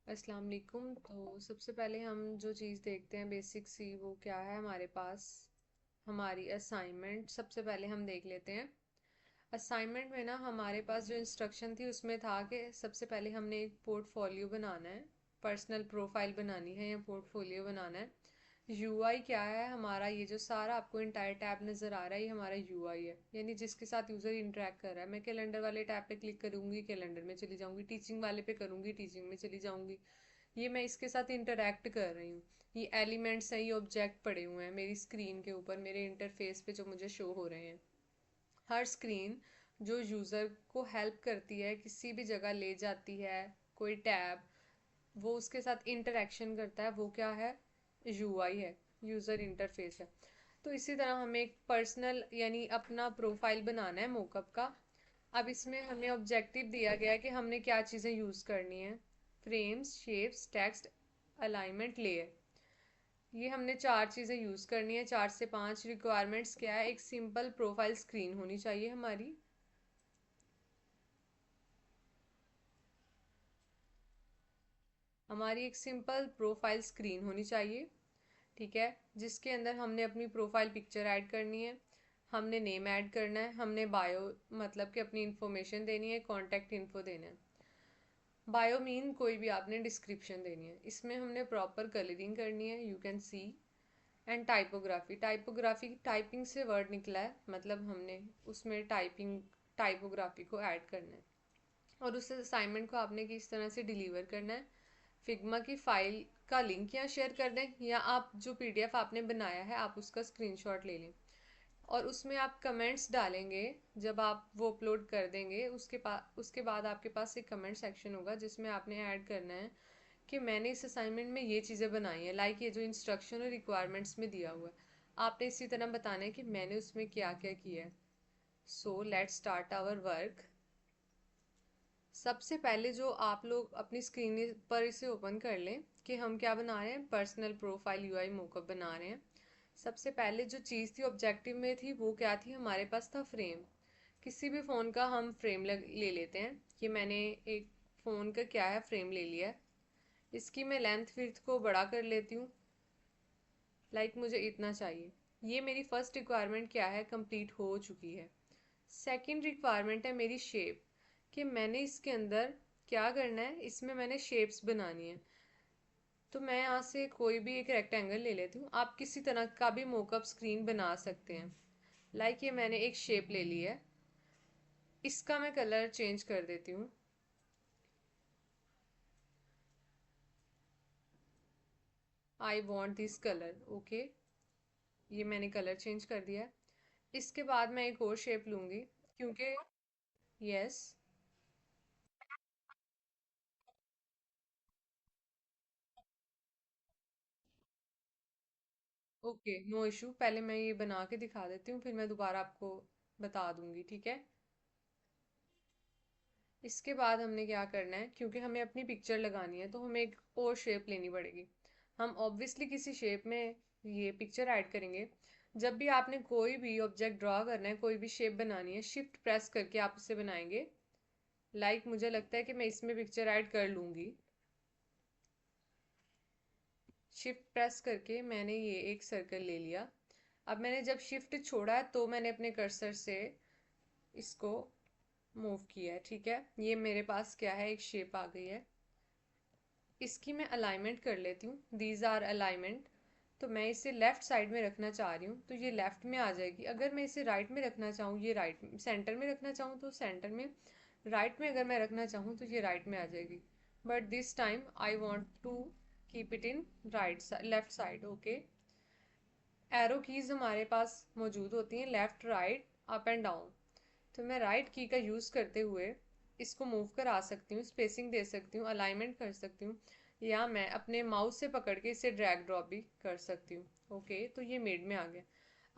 अस्सलाम वालेकुम। तो सबसे पहले हम जो चीज़ देखते हैं बेसिक सी, वो क्या है हमारे पास, हमारी असाइनमेंट। सबसे पहले हम देख लेते हैं असाइनमेंट में ना, हमारे पास जो इंस्ट्रक्शन थी उसमें था कि सबसे पहले हमने एक पोर्टफोलियो बनाना है, पर्सनल प्रोफाइल बनानी है या पोर्टफोलियो बनाना है। यूआई क्या है हमारा, ये जो सारा आपको इंटायर टैब नज़र आ रहा है ये हमारा यूआई है, यानी जिसके साथ यूज़र इंटरेक्ट कर रहा है। मैं कैलेंडर वाले टैब पे क्लिक करूंगी, कैलेंडर में चली जाऊंगी, टीचिंग वाले पे करूंगी, टीचिंग में चली जाऊंगी। ये मैं इसके साथ इंटरेक्ट कर रही हूँ। ये एलिमेंट्स हैं, ये ऑब्जेक्ट पड़े हुए हैं मेरी स्क्रीन के ऊपर, मेरे इंटरफेस पे जो मुझे शो हो रहे हैं। हर स्क्रीन जो यूज़र को हेल्प करती है, किसी भी जगह ले जाती है, कोई टैब, वो उसके साथ इंटरेक्शन करता है, वो क्या है, यूआई है, यूज़र इंटरफेस है। तो इसी तरह हमें एक पर्सनल यानी अपना प्रोफाइल बनाना है मोकअप का। अब इसमें हमें ऑब्जेक्टिव दिया गया है कि हमने क्या चीज़ें यूज़ करनी है। Frames, shapes, text, alignment, layer. ये हमने चार चीज़ें यूज़ करनी है, चार से पांच। रिक्वायरमेंट्स क्या है, एक सिंपल प्रोफाइल स्क्रीन होनी चाहिए हमारी। हमारी एक सिंपल प्रोफाइल स्क्रीन होनी चाहिए, ठीक है, जिसके अंदर हमने अपनी प्रोफाइल पिक्चर ऐड करनी है, हमने नेम ऐड करना है, हमने बायो मतलब कि अपनी इन्फॉर्मेशन देनी है, कॉन्टैक्ट इन्फो देना है। बायो मीन कोई भी आपने डिस्क्रिप्शन देनी है। इसमें हमने प्रॉपर कलरिंग करनी है, you can see. And typography, typography typing से वर्ड निकला है, मतलब हमने उसमें टाइपिंग टाइपोग्राफी को ऐड करना है। और उस असाइनमेंट को आपने किस तरह से डिलीवर करना है, फिग्मा की फाइल का लिंक यहाँ शेयर कर दें, या आप जो पीडीएफ आपने बनाया है आप उसका स्क्रीनशॉट ले लें। और उसमें आप कमेंट्स डालेंगे, जब आप वो अपलोड कर देंगे उसके बाद आपके पास एक कमेंट सेक्शन होगा जिसमें आपने ऐड करना है कि मैंने इस असाइनमेंट में ये चीज़ें बनाई हैं, लाइक ये जो इंस्ट्रक्शन और रिक्वायरमेंट्स में दिया हुआ है, आपने इसी तरह बताना है कि मैंने उसमें क्या क्या किया है। So let's start our work. सबसे पहले जो आप लोग अपनी स्क्रीन पर इसे ओपन कर लें कि हम क्या बना रहे हैं, पर्सनल प्रोफाइल यूआई मोकअप बना रहे हैं। सबसे पहले जो चीज़ थी ऑब्जेक्टिव में थी, वो क्या थी, हमारे पास था फ्रेम। किसी भी फ़ोन का हम फ्रेम ले लेते हैं। कि मैंने एक फ़ोन का क्या है, फ्रेम ले लिया है। इसकी मैं लेंथ विड्थ को बड़ा कर लेती हूँ, लाइक मुझे इतना चाहिए। ये मेरी फर्स्ट रिक्वायरमेंट क्या है, कंप्लीट हो चुकी है। सेकंड रिक्वायरमेंट है मेरी शेप, कि मैंने इसके अंदर क्या करना है, इसमें मैंने शेप्स बनानी है। तो मैं यहाँ से कोई भी एक रेक्टेंगल ले लेती हूँ, आप किसी तरह का भी मोकअप स्क्रीन बना सकते हैं। लाइक ये मैंने एक शेप ले ली है, इसका मैं कलर चेंज कर देती हूँ। I want this colour, okay. ये मैंने कलर चेंज कर दिया है। इसके बाद मैं एक और शेप लूँगी, क्योंकि यस, ओके, नो इशू। पहले मैं ये बना के दिखा देती हूँ, फिर मैं दोबारा आपको बता दूंगी, ठीक है। इसके बाद हमने क्या करना है, क्योंकि हमें अपनी पिक्चर लगानी है तो हमें एक और शेप लेनी पड़ेगी। हम ऑब्वियसली किसी शेप में ये पिक्चर ऐड करेंगे। जब भी आपने कोई भी ऑब्जेक्ट ड्रॉ करना है, कोई भी शेप बनानी है, शिफ्ट प्रेस करके आप इसे बनाएंगे। मुझे लगता है कि मैं इसमें पिक्चर ऐड कर लूँगी। शिफ्ट प्रेस करके मैंने ये एक सर्कल ले लिया। अब मैंने जब शिफ्ट छोड़ा है तो मैंने अपने कर्सर से इसको मूव किया है, ठीक है। ये मेरे पास क्या है, एक शेप आ गई है। इसकी मैं अलाइनमेंट कर लेती हूँ, दीज आर अलाइनमेंट। तो मैं इसे लेफ्ट साइड में रखना चाह रही हूँ तो ये लेफ्ट में आ जाएगी। अगर मैं इसे राइट में रखना चाहूँ, ये राइट सेंटर में रखना चाहूँ तो सेंटर में, राइट में अगर मैं रखना चाहूँ तो ये राइट में आ जाएगी। But this time I want to keep it in right left side, okay. Arrow keys हमारे पास मौजूद होती हैं, left, right, up and down. तो मैं राइट की का यूज़ करते हुए इसको मूव करा सकती हूँ, स्पेसिंग दे सकती हूँ, अलाइनमेंट कर सकती हूँ, या मैं अपने माउस से पकड़ के इसे ड्रैग ड्रॉप भी कर सकती हूँ। ओके, तो ये मिड में आ गया।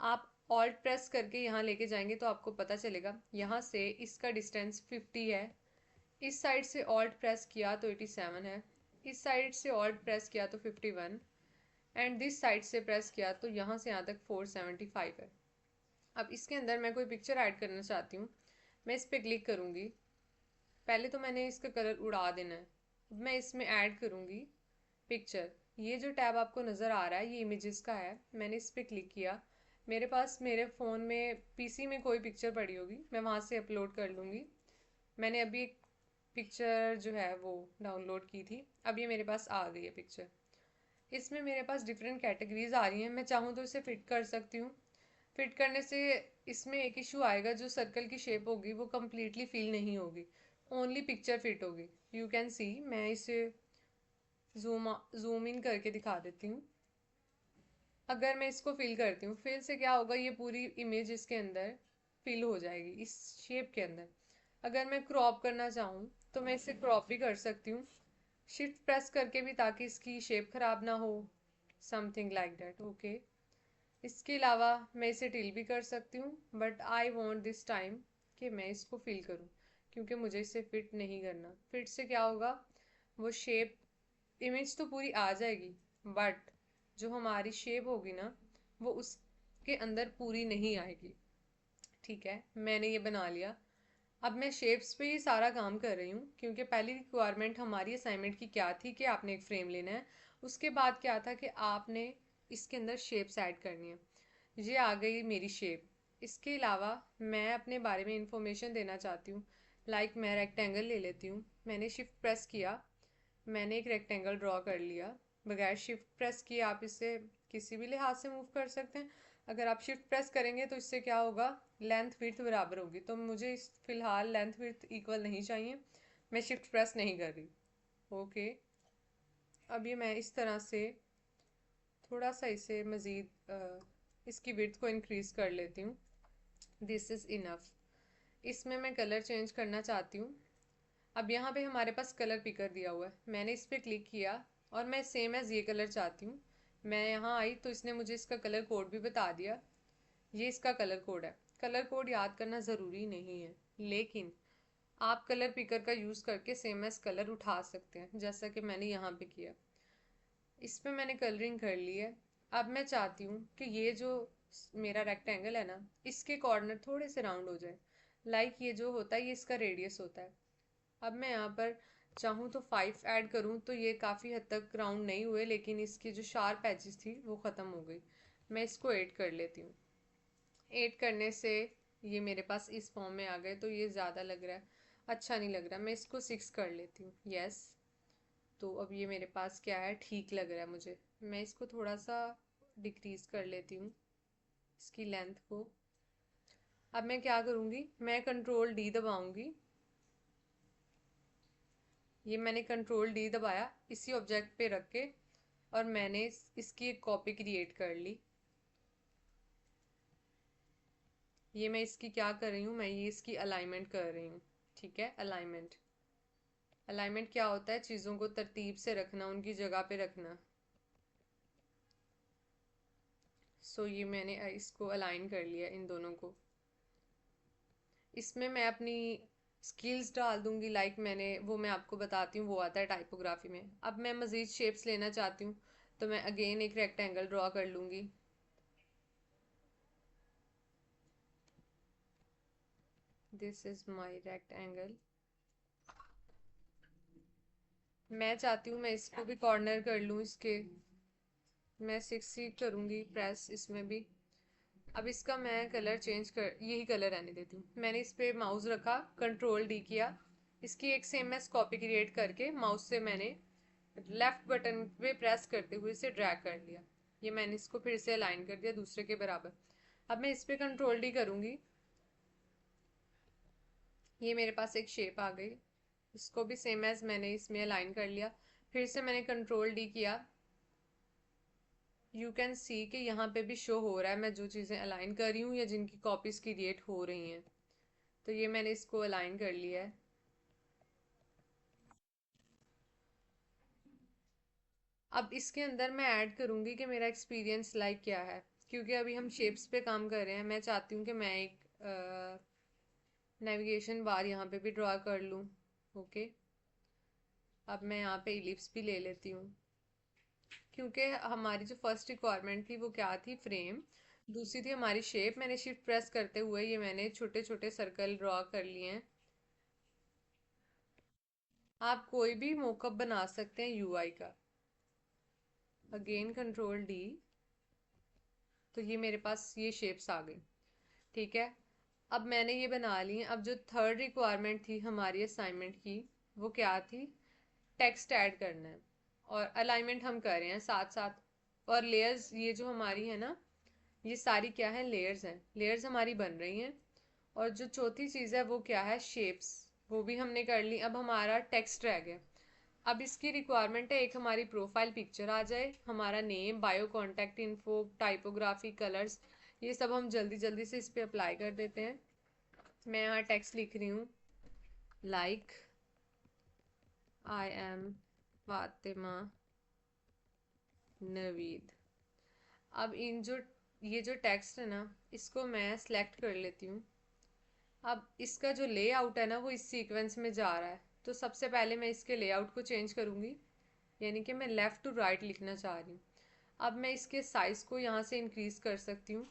आप ऑल्ट प्रेस करके यहाँ लेके जाएंगे तो आपको पता चलेगा, यहाँ से इसका डिस्टेंस 50 है। इस साइड से ऑल्ट प्रेस किया तो 87 है। इस साइड से ऑल्ट प्रेस किया तो 51। एंड दिस साइड से प्रेस किया तो यहाँ से यहाँ तक 475 है। अब इसके अंदर मैं कोई पिक्चर ऐड करना चाहती हूँ, मैं इस पर क्लिक करूँगी। पहले तो मैंने इसका कलर उड़ा देना है, मैं इसमें ऐड करूँगी पिक्चर। ये जो टैब आपको नज़र आ रहा है ये इमेजेस का है। मैंने इस पर क्लिक किया। मेरे पास मेरे फ़ोन में पीसी में कोई पिक्चर पड़ी होगी, मैं वहाँ से अपलोड कर लूँगी। मैंने अभी एक पिक्चर जो है वो डाउनलोड की थी, अब ये मेरे पास आ गई है पिक्चर। इसमें मेरे पास डिफरेंट कैटेगरीज आ रही हैं, मैं चाहूँ तो इसे फिट कर सकती हूँ। फिट करने से इसमें एक इशू आएगा, जो सर्कल की शेप होगी वो कम्प्लीटली फिल नहीं होगी, ओनली पिक्चर फिट होगी। यू कैन सी, मैं इसे जूम इन करके दिखा देती हूँ। अगर मैं इसको फिल करती हूँ, फिल से क्या होगा, ये पूरी इमेज इसके अंदर फिल हो जाएगी इस शेप के अंदर। अगर मैं क्रॉप करना चाहूँ तो मैं इसे क्रॉप भी कर सकती हूँ, शिफ्ट प्रेस करके भी, ताकि इसकी शेप खराब ना हो, समथिंग लाइक दैट। ओके, इसके अलावा मैं इसे टिल भी कर सकती हूँ, but I want this time कि मैं इसको फिल करूँ, क्योंकि मुझे इसे फिट नहीं करना। फिट से क्या होगा, वो शेप, इमेज तो पूरी आ जाएगी, बट जो हमारी शेप होगी ना, वो उसके अंदर पूरी नहीं आएगी। ठीक है, मैंने ये बना लिया। अब मैं शेप्स पे ही सारा काम कर रही हूँ, क्योंकि पहली रिक्वायरमेंट हमारी असाइनमेंट की क्या थी कि आपने एक फ्रेम लेना है। उसके बाद क्या था कि आपने इसके अंदर शेप्स ऐड करनी है। ये आ गई मेरी शेप। इसके अलावा मैं अपने बारे में इंफॉर्मेशन देना चाहती हूँ। लाइक मैं रेक्टेंगल ले लेती हूँ, मैंने शिफ्ट प्रेस किया, मैंने एक रेक्टेंगल ड्रॉ कर लिया। बगैर शिफ्ट प्रेस किए आप इसे किसी भी लिहाज से मूव कर सकते हैं। अगर आप शिफ्ट प्रेस करेंगे तो इससे क्या होगा, लेंथ विड्थ बराबर होगी, तो मुझे इस फिलहाल लेंथ विड्थ इक्वल नहीं चाहिए, मैं शिफ्ट प्रेस नहीं कर रही। ओके, अब ये मैं इस तरह से थोड़ा सा इसे मज़ीद इसकी विड्थ को इंक्रीज़ कर लेती हूँ। This is enough. इसमें मैं कलर चेंज करना चाहती हूँ। अब यहाँ पे हमारे पास कलर पिकर दिया हुआ है, मैंने इस पर क्लिक किया और मैं सेम एज़ ये कलर चाहती हूँ। मैं यहाँ आई तो इसने मुझे इसका कलर कोड भी बता दिया। ये इसका कलर कोड है। कलर कोड याद करना ज़रूरी नहीं है, लेकिन आप कलर पिकर का यूज़ करके सेम एज़ कलर उठा सकते हैं, जैसा कि मैंने यहाँ पे किया। इसमें मैंने कलरिंग कर ली है। अब मैं चाहती हूँ कि ये जो मेरा रेक्टेंगल है ना, इसके कॉर्नर थोड़े से राउंड हो जाए। लाइक ये जो होता है ये इसका रेडियस होता है। अब मैं यहाँ पर चाहूँ तो 5 ऐड करूँ तो ये काफ़ी हद तक राउंड नहीं हुए, लेकिन इसकी जो शार्प एजेस थी वो ख़त्म हो गई। मैं इसको 8 कर लेती हूँ। 8 करने से ये मेरे पास इस फॉर्म में आ गए, तो ये ज़्यादा लग रहा है, अच्छा नहीं लग रहा। मैं इसको 6 कर लेती हूँ। यस, तो अब ये मेरे पास क्या है, ठीक लग रहा है मुझे। मैं इसको थोड़ा सा डिक्रीज़ कर लेती हूँ, इसकी लेंथ को। अब मैं क्या करूँगी, मैं कंट्रोल डी दबाऊँगी। ये मैंने कंट्रोल डी दबाया इसी ऑब्जेक्ट पे रख के, और मैंने इसकी एक कॉपी क्रिएट कर ली। ये मैं इसकी क्या कर रही हूँ, मैं ये इसकी अलाइनमेंट कर रही हूँ। ठीक है, अलाइनमेंट। अलाइनमेंट क्या होता है, चीज़ों को तरतीब से रखना, उनकी जगह पे रखना। सो ये मैंने इसको अलाइन कर लिया, इन दोनों को। इसमें मैं अपनी स्किल्स डाल दूंगी, लाइक मैंने वो मैं आपको बताती हूँ, वो आता है टाइपोग्राफी में। अब मैं मज़ीद शेप्स लेना चाहती हूँ, तो मैं अगेन एक रेक्टेंगल ड्रॉ कर लूँगी। This is my rectangle. मैं चाहती हूँ मैं इसको भी कॉर्नर कर लूँ इसके। मैं 6 ही करूँगी प्रेस इसमें भी। अब इसका मैं कलर चेंज कर, यही कलर रहने देती हूँ। मैंने इस पे माउस रखा, कंट्रोल डी किया, इसकी एक सेम एस कॉपी क्रिएट करके माउस से मैंने लेफ्ट बटन पे प्रेस करते हुए इसे ड्रैग कर लिया। ये मैंने इसको फिर से अलाइन कर दिया दूसरे के बराबर। अब मैं इस पे कंट्रोल डी करूँगी, ये मेरे पास एक शेप आ गई। इसको भी सेम एज मैंने इसमें अलाइन कर लिया। फिर से मैंने कंट्रोल डी किया। यू कैन सी कि यहाँ पे भी शो हो रहा है मैं जो चीज़ें अलाइन कर रही हूँ या जिनकी कॉपीज़ क्रिएट हो रही हैं। तो ये मैंने इसको अलाइन कर लिया है। अब इसके अंदर मैं ऐड करूँगी कि मेरा एक्सपीरियंस लाइक क्या है, क्योंकि अभी हम शेप्स पे काम कर रहे हैं। मैं चाहती हूँ कि मैं एक नेविगेशन बार यहाँ पे भी ड्रा कर लूँ। ओके, अब मैं यहाँ पे इलिप्स भी ले लेती हूँ, क्योंकि हमारी जो फर्स्ट रिक्वायरमेंट थी वो क्या थी, फ्रेम। दूसरी थी हमारी शेप। मैंने शिफ्ट प्रेस करते हुए ये मैंने छोटे छोटे सर्कल ड्रॉ कर लिए हैं। आप कोई भी मोकअप बना सकते हैं यूआई का। Again control D. तो ये मेरे पास ये शेप्स आ गई। ठीक है, अब मैंने ये बना ली। अब जो थर्ड रिक्वायरमेंट थी हमारी असाइनमेंट की, वो क्या थी? टेक्स्ट ऐड करना है और अलाइनमेंट हम कर रहे हैं साथ साथ। और लेयर्स, ये जो हमारी है ना, ये सारी क्या है? लेयर्स हैं। लेयर्स हमारी बन रही हैं। और जो चौथी चीज़ है वो क्या है? शेप्स। वो भी हमने कर ली। अब हमारा टेक्स्ट रह गया। अब इसकी रिक्वायरमेंट है, एक हमारी प्रोफाइल पिक्चर आ जाए, हमारा name, bio, contact info, typography, colours, ये सब हम जल्दी जल्दी से इस पर अप्लाई कर देते हैं। मैं यहाँ टेक्स्ट लिख रही हूँ, like I am Fatima Naveed. अब ये जो टेक्स्ट है ना, इसको मैं सिलेक्ट कर लेती हूँ। अब इसका जो लेआउट है ना, वो इस सीक्वेंस में जा रहा है। तो सबसे पहले मैं इसके लेआउट को चेंज करूँगी, यानी कि मैं लेफ़्ट टू राइट लिखना चाह रही हूँ। अब मैं इसके साइज़ को यहाँ से इंक्रीज़ कर सकती हूँ।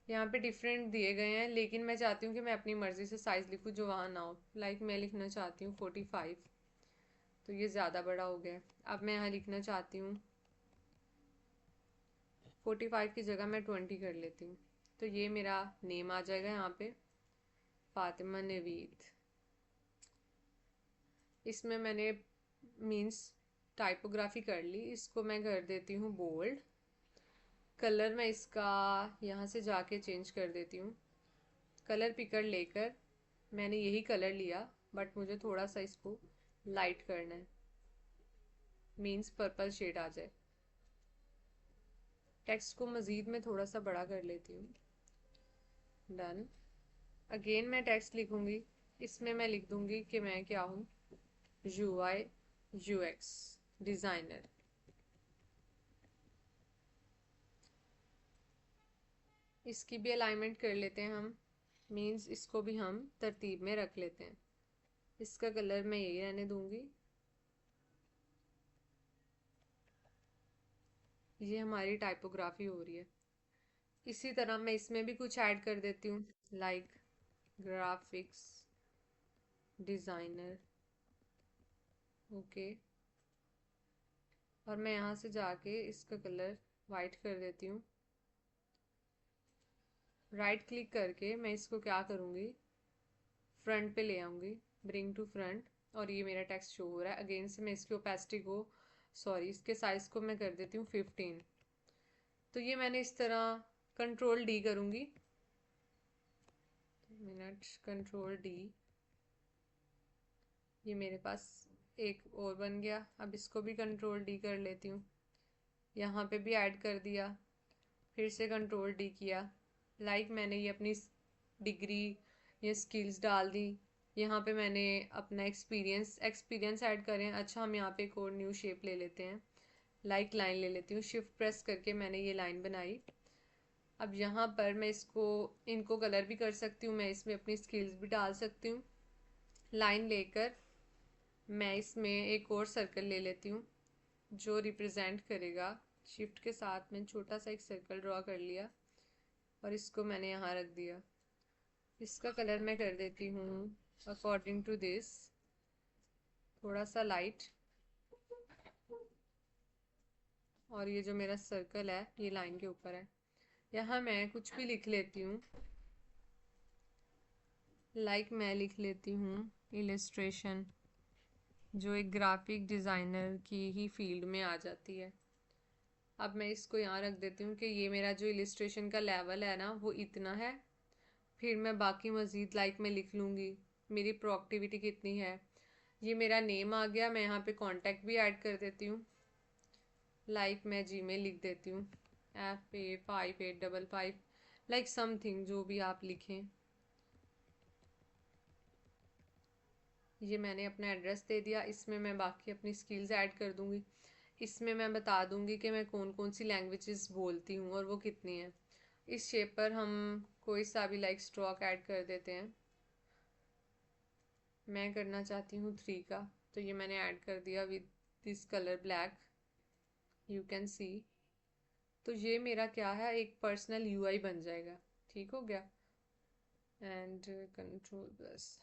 यहाँ पे डिफरेंट दिए गए हैं, लेकिन मैं चाहती हूँ कि मैं अपनी मर्ज़ी से साइज़ लिखूँ जो वहाँ ना हो। लाइक मैं लिखना चाहती हूँ 45। तो ये ज़्यादा बड़ा हो गया। अब मैं यहाँ लिखना चाहती हूँ 45 की जगह मैं 20 कर लेती हूँ। तो ये मेरा नेम आ जाएगा यहाँ पे, फातिमा नवीद। इसमें मैंने मीन्स टाइपोग्राफी कर ली, इसको मैं कर देती हूँ बोल्ड। कलर मैं इसका यहाँ से जाके चेंज कर देती हूँ। कलर पिकर लेकर मैंने यही कलर लिया, बट मुझे थोड़ा सा इसको लाइट करना है, मीन्स पर्पल शेड आ जाए। टेक्स्ट को मज़ीद में थोड़ा सा बड़ा कर लेती हूँ। डन। अगेन मैं टेक्स्ट लिखूँगी। इसमें मैं लिख दूँगी कि मैं क्या हूँ? UI UX designer. इसकी भी अलाइनमेंट कर लेते हैं हम, मीन्स इसको भी हम तरतीब में रख लेते हैं। इसका कलर मैं यही रहने दूँगी। ये हमारी टाइपोग्राफी हो रही है। इसी तरह मैं इसमें भी कुछ ऐड कर देती हूँ, लाइक ग्राफिक्स डिज़ाइनर। ओके। और मैं यहाँ से जाके इसका कलर वाइट कर देती हूँ। राइट क्लिक करके मैं इसको क्या करूँगी? फ्रंट पे ले आऊँगी, ब्रिंग टू फ्रंट। और ये मेरा टेक्स्ट शो हो रहा है। अगेन से मैं इसकी ओपेसिटी को, सॉरी, इसके साइज़ को मैं कर देती हूँ 15। तो ये मैंने इस तरह कंट्रोल डी करूँगी, मिनट, कंट्रोल डी। ये मेरे पास एक और बन गया। अब इसको भी कंट्रोल डी कर लेती हूँ। यहाँ पे भी ऐड कर दिया, फिर से कंट्रोल डी किया। लाइक मैंने ये अपनी डिग्री, ये स्किल्स डाल दी। यहाँ पे मैंने अपना एक्सपीरियंस ऐड करें। अच्छा, हम यहाँ पे एक और न्यू शेप ले लेते हैं, लाइक लाइन ले लेती हूँ। शिफ्ट प्रेस करके मैंने ये लाइन बनाई। अब यहाँ पर मैं इनको कलर भी कर सकती हूँ, मैं इसमें अपनी स्किल्स भी डाल सकती हूँ। लाइन लेकर मैं इसमें एक और सर्कल ले लेती हूँ जो रिप्रेजेंट करेगा। शिफ्ट के साथ में छोटा सा एक सर्कल ड्रॉ कर लिया और इसको मैंने यहाँ रख दिया। इसका कलर मैं कर देती हूँ अकॉर्डिंग टू दिस, थोड़ा सा लाइट। और ये जो मेरा सर्कल है ये लाइन के ऊपर है। यहाँ मैं कुछ भी लिख लेती हूँ, लाइक मैं लिख लेती हूँ इलस्ट्रेशन, जो एक ग्राफिक डिज़ाइनर की ही फील्ड में आ जाती है। अब मैं इसको यहाँ रख देती हूँ कि ये मेरा जो इलस्ट्रेशन का लेवल है ना, वो इतना है। फिर मैं बाकी मज़ीद लाइक में लिख लूँगी मेरी प्रोडक्टिविटी कितनी है। ये मेरा नेम आ गया। मैं यहाँ पे कांटेक्ट भी ऐड कर देती हूँ, लाइक मैं जीमेल लिख देती हूँ, FA5855, लाइक समथिंग जो भी आप लिखें। ये मैंने अपना एड्रेस दे दिया। इसमें मैं बाकी अपनी स्किल्स ऐड कर दूँगी। इसमें मैं बता दूँगी कि मैं कौन कौन सी लैंग्वेजेस बोलती हूँ और वो कितनी हैं। इस शेप पर हम कोई सा भी लाइक स्ट्रोक ऐड कर देते हैं। मैं करना चाहती हूँ 3 का, तो ये मैंने ऐड कर दिया with this colour black, you can see. तो ये मेरा क्या है, एक पर्सनल UI बन जाएगा। ठीक हो गया। And control plus